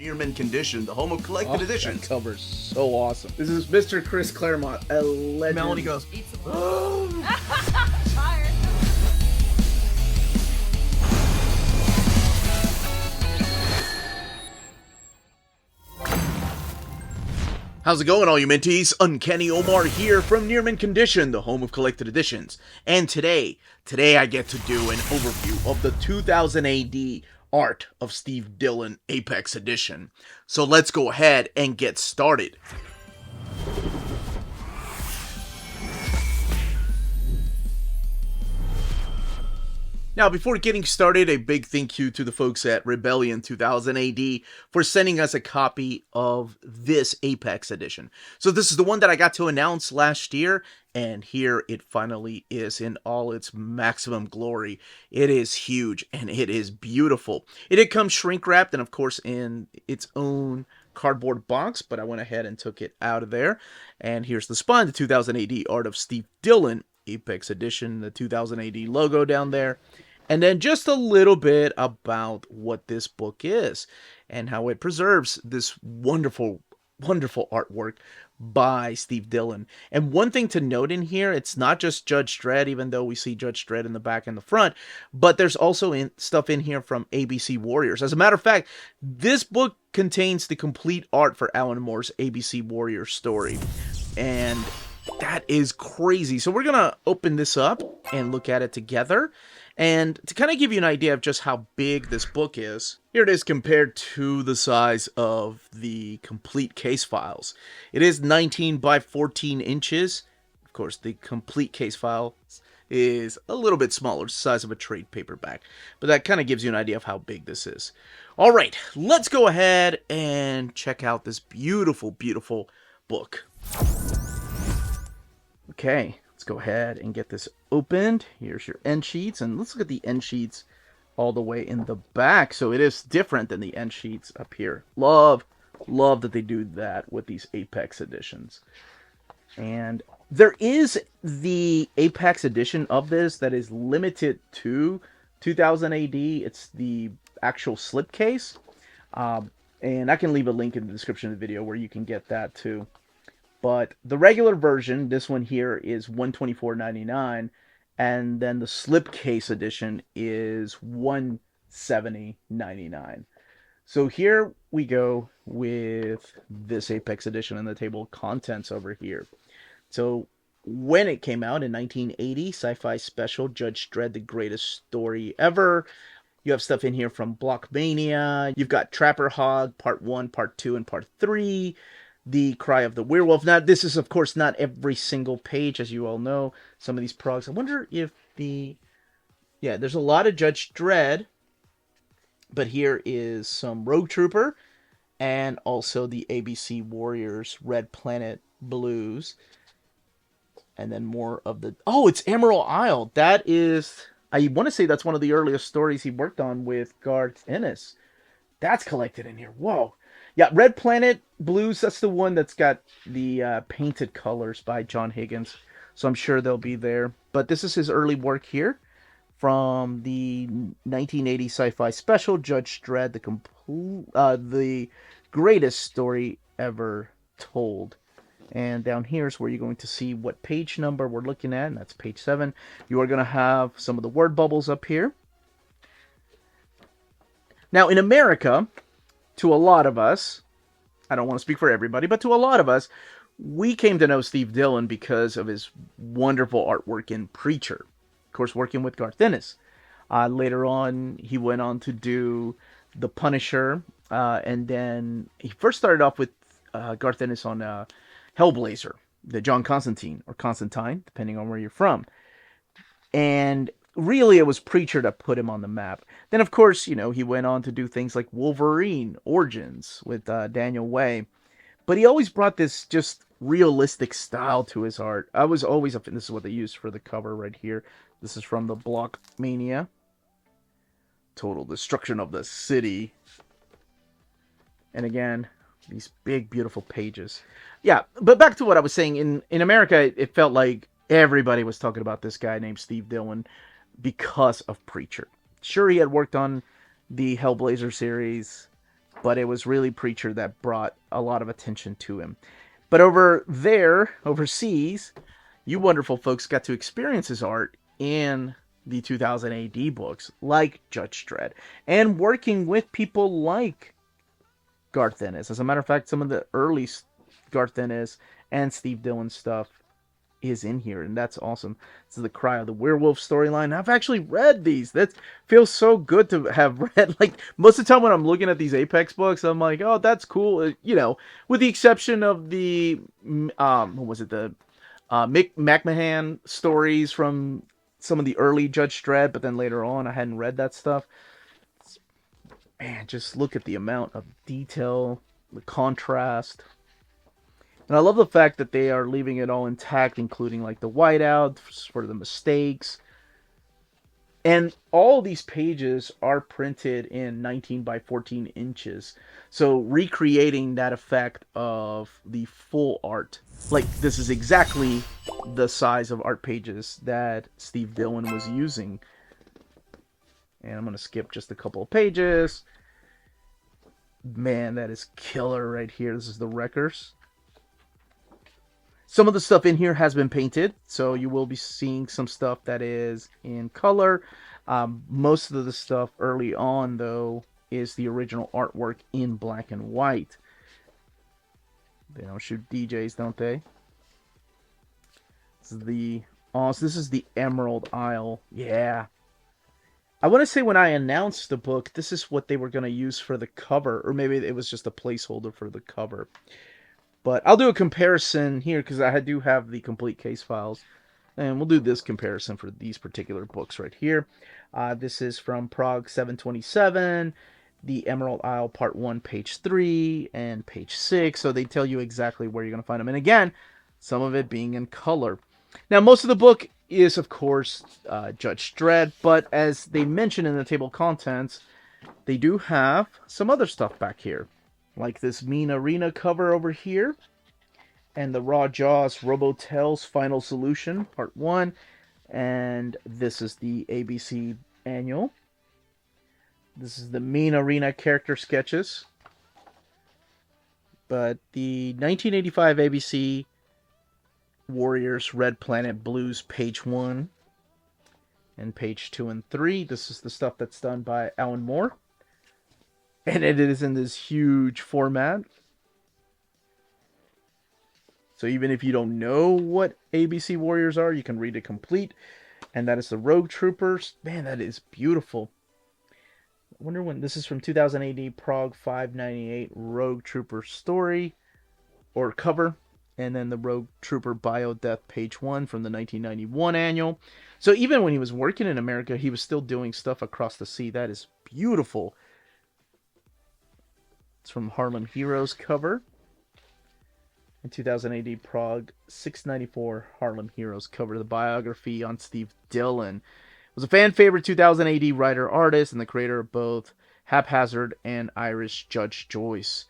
Near Mint Condition, the home of collected editions. That cover's so awesome. This is Mr. Chris Claremont, a legend. Melanie goes, Tired. how's it going, all you Minties? Uncanny Omar here from Near Mint Condition, the home of collected editions. And today I get to do an overview of the 2000 AD art of Steve Dillon Apex Edition. So let's go ahead and get started. Now, before getting started, a big thank you to the folks at Rebellion 2000 AD for sending us a copy of this Apex Edition. So this is the one that I got to announce last year, and here it finally is in all its maximum glory. It is huge, and it is beautiful. It did come shrink-wrapped, and of course in its own cardboard box, but I went ahead and took it out of there. And here's the spine, the 2000 AD art of Steve Dillon Apex Edition, the 2000 AD logo down there. And then just a little bit about what this book is and how it preserves this wonderful, wonderful artwork by Steve Dillon. And one thing to note in here, it's not just Judge Dredd, even though we see Judge Dredd in the back and the front, but there's also stuff in here from ABC Warriors. As a matter of fact, this book contains the complete art for Alan Moore's ABC Warriors story. And that is crazy. So we're going to open this up and look at it together. And to kind of give you an idea of just how big this book is, here it is compared to the size of the complete case files. It is 19 by 14 inches. Of course, the complete case file is a little bit smaller, the size of a trade paperback. But that kind of gives you an idea of how big this is. All right, let's go ahead and check out this beautiful, beautiful book. Okay. Let's go ahead and get this opened. Here's your end sheets, and let's look at the end sheets all the way in the back. So it is different than the end sheets up here. Love that they do that with these Apex editions. And there is the Apex edition of this that is limited to 2000 AD. It's the actual slipcase. And I can leave a link in the description of the video where you can get that too. But the regular version, this one here, is $124.99, and then the slipcase edition is $170.99. So here we go with this Apex edition and the table of contents over here. So when it came out in 1980, Sci-Fi Special, Judge Dredd, the greatest story ever. You have stuff in here from Blockmania. You've got Trapper Hog, Part 1, Part 2, and Part 3. The Cry of the Werewolf. Now, this is, of course, not every single page, as you all know. Some of these progs. I wonder if the... Yeah, there's a lot of Judge Dredd. But here is some Rogue Trooper. And also the ABC Warriors Red Planet Blues. And then more of the... Oh, it's Emerald Isle. That is... I want to say that's one of the earliest stories he worked on with Garth Ennis. That's collected in here. Whoa. Yeah, Red Planet Blues, that's the one that's got the painted colors by John Higgins. So I'm sure they'll be there. But this is his early work here from the 1980 Sci-Fi Special, Judge Dredd, the greatest story ever told. And down here is where you're going to see what page number we're looking at, and that's page 7. You are going to have some of the word bubbles up here. Now, in America... to a lot of us, I don't want to speak for everybody, but to a lot of us, we came to know Steve Dillon because of his wonderful artwork in Preacher. Of course, working with Garth Ennis. Later on, he went on to do The Punisher, and then he first started off with Garth Ennis on Hellblazer, the John Constantine, or Constantine, depending on where you're from. And really, it was Preacher that put him on the map. Then, of course, you know, he went on to do things like Wolverine Origins with Daniel Way. But he always brought this just realistic style to his art. I was always up, and this is what they used for the cover right here. This is from the Blockmania. Total Destruction of the City. And again, these big, beautiful pages. Yeah, but back to what I was saying. In America, it felt like everybody was talking about this guy named Steve Dillon because of Preacher. Sure, he had worked on the Hellblazer series, but it was really Preacher that brought a lot of attention to him. But over there, overseas, you wonderful folks got to experience his art in the 2000 AD books, like Judge Dredd, and working with people like Garth Ennis. As a matter of fact, some of the early Garth Ennis and Steve Dillon stuff is in here, and that's awesome. This is the Cry of the Werewolf storyline. I've actually read these. That feels so good to have read. Like, most of the time when I'm looking at these Apex books, I'm like, oh, that's cool. You know, with the exception of the what was it, the Mick McMahon stories from some of the early Judge Dredd, but then later on I hadn't read that stuff. Man, just look at the amount of detail, the contrast. And I love the fact that they are leaving it all intact, including like the whiteout for the mistakes. And all these pages are printed in 19 by 14 inches. So recreating that effect of the full art. Like, this is exactly the size of art pages that Steve Dillon was using. And I'm going to skip just a couple of pages. Man, that is killer right here. This is the Wreckers. Some of the stuff in here has been painted, so you will be seeing some stuff that is in color. Most of the stuff early on, though, is the original artwork in black and white. They don't shoot DJs, don't they? This is the Emerald Isle. Yeah. I want to say when I announced the book, this is what they were going to use for the cover, or maybe it was just a placeholder for the cover. But I'll do a comparison here because I do have the complete case files. And we'll do this comparison for these particular books right here. This is from Prague 727, the Emerald Isle Part 1, page 3, and page 6. So they tell you exactly where you're going to find them. And again, some of it being in color. Now, most of the book is, of course, Judge Dredd. But as they mention in the table of contents, they do have some other stuff back here. Like this Mean Arena cover over here. And the Raw Jaws Robotel's Final Solution, Part 1. And this is the ABC Annual. This is the Mean Arena character sketches. But the 1985 ABC Warriors Red Planet Blues, page 1. And page 2 and 3. This is the stuff that's done by Alan Moore. And it is in this huge format. So even if you don't know what ABC Warriors are, you can read it complete. And that is the Rogue Troopers. Man, that is beautiful. I wonder when this is from 2000 AD, Prague 598 Rogue Trooper story or cover. And then the Rogue Trooper Bio Death page 1 from the 1991 annual. So even when he was working in America, he was still doing stuff across the sea. That is beautiful. It's from Harlem Heroes cover. In 2000 AD, Prague 694 Harlem Heroes cover. The biography on Steve Dillon. Was a fan favorite 2000 AD writer artist and the creator of both Haphazard and Irish Judge Joyce.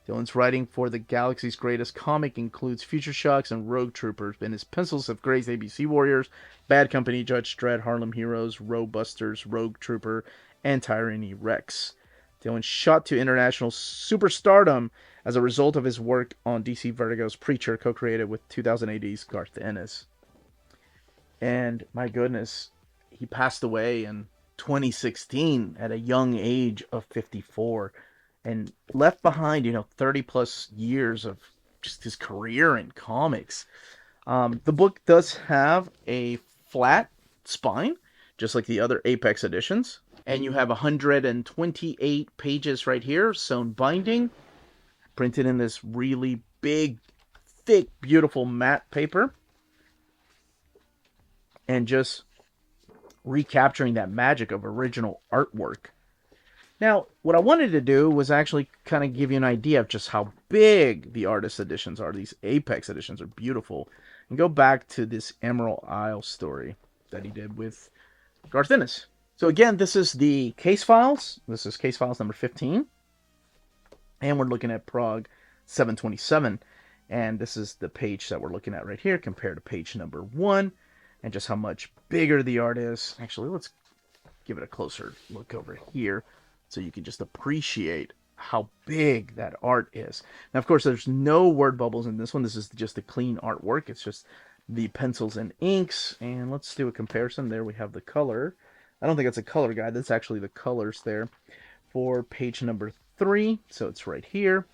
Dillon's writing for the Galaxy's Greatest Comic includes Future Shocks and Rogue Troopers, and his pencils have graced ABC Warriors, Bad Company, Judge Dredd, Harlem Heroes, Roadbusters, Rogue Trooper, and Tyranny Rex. Dillon shot to international superstardom as a result of his work on DC Vertigo's Preacher, co-created with 2000 AD's Garth Ennis. And my goodness, he passed away in 2016 at a young age of 54 and left behind, 30 plus years of just his career in comics. The book does have a flat spine, just like the other Apex editions. And you have 128 pages right here, sewn binding, printed in this really big, thick, beautiful matte paper. And just recapturing that magic of original artwork. Now, what I wanted to do was actually kind of give you an idea of just how big the artist editions are. These Apex editions are beautiful. And go back to this Emerald Isle story that he did with Garth Ennis. So again, this is the case files. This is case files number 15. And we're looking at Prague 727. And this is the page that we're looking at right here compared to page number 1. And just how much bigger the art is. Actually, let's give it a closer look over here so you can just appreciate how big that art is. Now, of course, there's no word bubbles in this one. This is just the clean artwork. It's just the pencils and inks. And let's do a comparison. There we have the color. I don't think it's a color guide. That's actually the colors there for page number 3. So it's right here.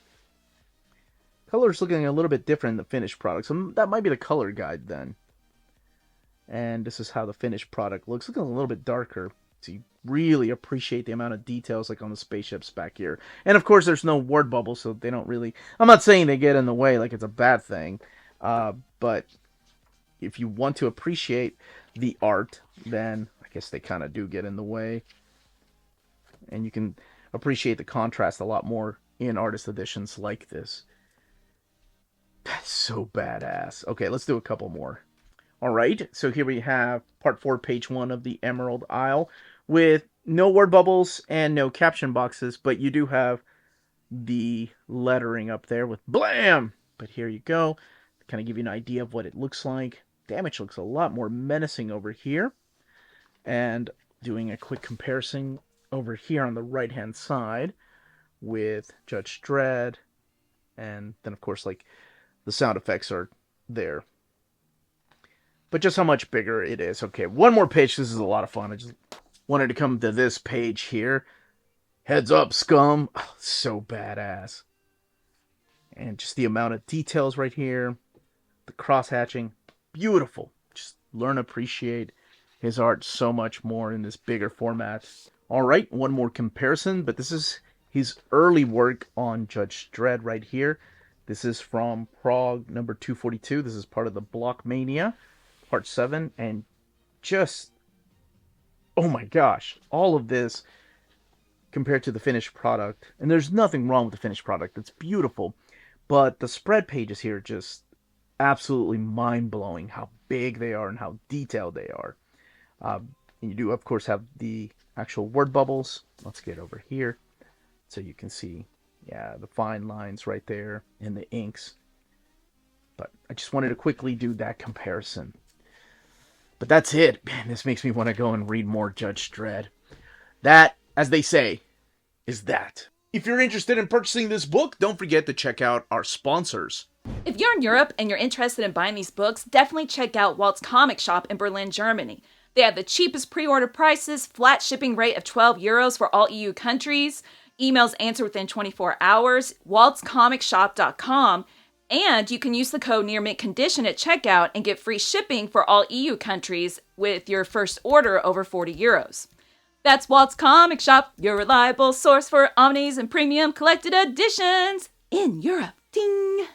Color's looking a little bit different in the finished product. So that might be the color guide then. And this is how the finished product looks. Looking a little bit darker. So you really appreciate the amount of details like on the spaceships back here. And of course there's no word bubble, so they don't really... I'm not saying they get in the way like it's a bad thing. But if you want to appreciate the art, then I guess they kind of do get in the way. And you can appreciate the contrast a lot more in artist editions like this. That's so badass. Okay, let's do a couple more. Alright, so here we have part 4, page 1 of the Emerald Isle with no word bubbles and no caption boxes, but you do have the lettering up there with BLAM! But here you go. Kind of give you an idea of what it looks like. Damage looks a lot more menacing over here. And doing a quick comparison over here on the right-hand side with Judge Dredd. And then, of course, like the sound effects are there. But just how much bigger it is. Okay, one more page. This is a lot of fun. I just wanted to come to this page here. Heads up, scum. Oh, so badass. And just the amount of details right here. The cross-hatching. Beautiful. Just learn to appreciate his art so much more in this bigger format. Alright, one more comparison. But this is his early work on Judge Dredd right here. This is from Prague number 242. This is part of the Block Mania. Part 7, and just, oh my gosh, all of this compared to the finished product. And there's nothing wrong with the finished product. It's beautiful. But the spread pages here are just absolutely mind-blowing how big they are and how detailed they are. And you do, of course, have the actual word bubbles. Let's get over here so you can see, yeah, the fine lines right there and the inks. But I just wanted to quickly do that comparison. But that's it. Man, this makes me want to go and read more Judge Dredd. That, as they say, is that. If you're interested in purchasing this book, don't forget to check out our sponsors. If you're in Europe and you're interested in buying these books, definitely check out Walt's Comic Shop in Berlin, Germany. They have the cheapest pre-order prices, flat shipping rate of €12 for all EU countries, emails answered within 24 hours, waltscomicshop.com, and you can use the code nearmintcondition at checkout and get free shipping for all EU countries with your first order over €40. That's Walt's Comic Shop, your reliable source for omnis and premium collected editions in Europe. Ding!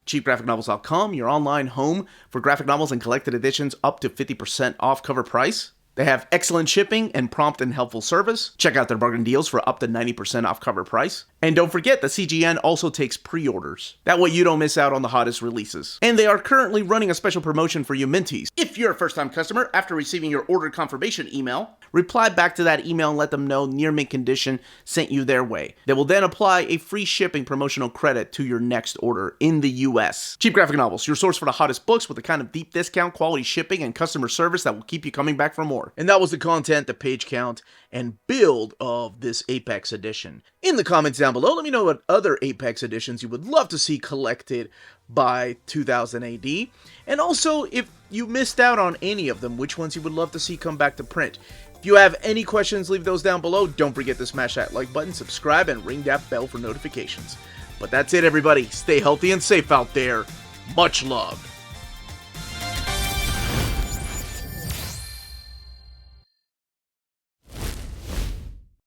CheapGraphicNovels.com, your online home for graphic novels and collected editions up to 50% off cover price. They have excellent shipping and prompt and helpful service. Check out their bargain deals for up to 90% off cover price. And don't forget that CGN also takes pre-orders. That way you don't miss out on the hottest releases. And they are currently running a special promotion for you Minties. If you're a first-time customer, after receiving your order confirmation email, reply back to that email and let them know Near Mint Condition sent you their way. They will then apply a free shipping promotional credit to your next order in the US. Cheap Graphic Novels, your source for the hottest books with the kind of deep discount, quality shipping, and customer service that will keep you coming back for more. And that was the content, the page count, and build of this Apex edition. In the comments down below, let me know what other Apex editions you would love to see collected by 2000 AD. And also, if you missed out on any of them, which ones you would love to see come back to print. If you have any questions, leave those down below. Don't forget to smash that like button, subscribe, and ring that bell for notifications. But that's it, everybody. Stay healthy and safe out there. Much love.